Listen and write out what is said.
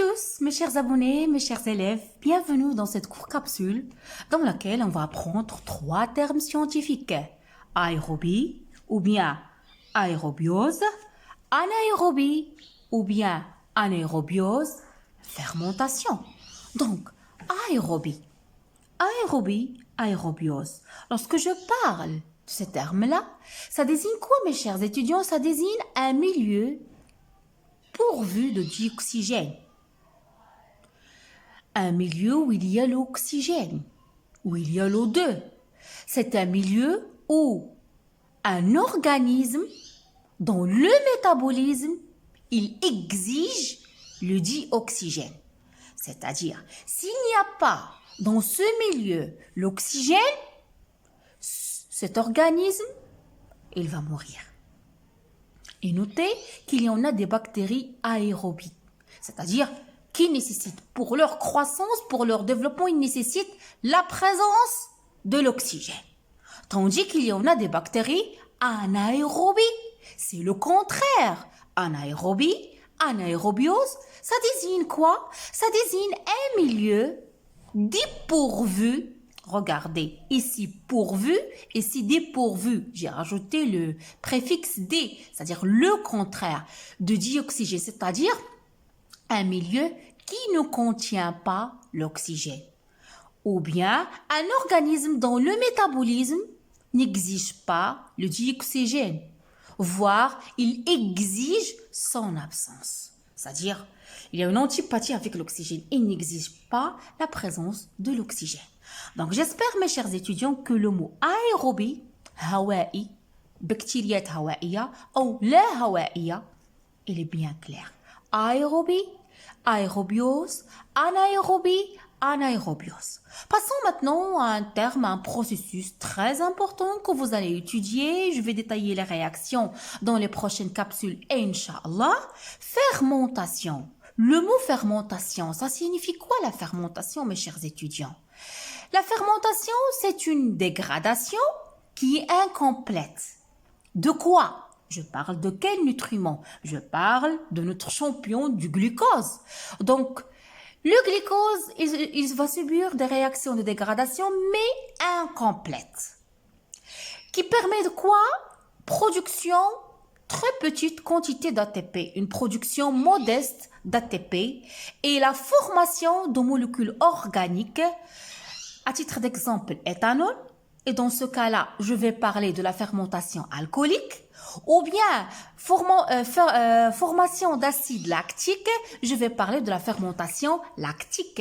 tous, mes chers abonnés, mes chers élèves. Bienvenue dans cette courte capsule dans laquelle on va apprendre 3 termes scientifiques. Aérobie ou bien aérobiose, anaérobie ou bien anaérobiose, fermentation. Donc, aérobie, aérobiose. Lorsque je parle de ces termes-là, ça désigne quoi, mes chers étudiants? Ça désigne un milieu pourvu de dioxygène. Un milieu où il y a l'oxygène, où il y a l'O2. C'est un milieu où un organisme, dont le métabolisme, il exige le dioxygène. C'est-à-dire, s'il n'y a pas dans ce milieu l'oxygène, cet organisme, il va mourir. Et notez qu'il y en a des bactéries aérobies, c'est-à-dire qui nécessitent pour leur croissance, pour leur développement, ils nécessitent la présence de l'oxygène. Tandis qu'il y en a des bactéries anaérobies, c'est le contraire. Anaérobie, anaérobiose, ça désigne quoi? Ça désigne un milieu dépourvu. Regardez, ici pourvu, ici dépourvu. J'ai rajouté le préfixe dé, c'est-à-dire le contraire de dioxygène, c'est-à-dire un milieu qui ne contient pas l'oxygène. Ou bien un organisme dont le métabolisme n'exige pas le dioxygène, voire il exige son absence. C'est-à-dire, il y a une antipathie avec l'oxygène. Il n'exige pas la présence de l'oxygène. Donc, j'espère, mes chers étudiants, que le mot aérobie, hawaï, bactériette hawaïa, ou la hawaïa, il est bien clair. Aérobie, aérobiose, anaérobie, anaérobiose. Passons maintenant à un terme, un processus très important que vous allez étudier. Je vais détailler les réactions dans les prochaines capsules, Inch'Allah. Fermentation. Le mot fermentation, ça signifie quoi la fermentation, mes chers étudiants? La fermentation, c'est une dégradation qui est incomplète. De quoi? Je parle de quel nutriment? Je parle de notre champion, du glucose. Donc, le glucose, il va subir des réactions de dégradation, mais incomplètes. Qui permet de quoi? Production, très petite quantité d'ATP, une production modeste d'ATP et la formation de molécules organiques. À titre d'exemple, éthanol. Et dans ce cas-là, je vais parler de la fermentation alcoolique. Ou bien, formation d'acide lactique, je vais parler de la fermentation lactique.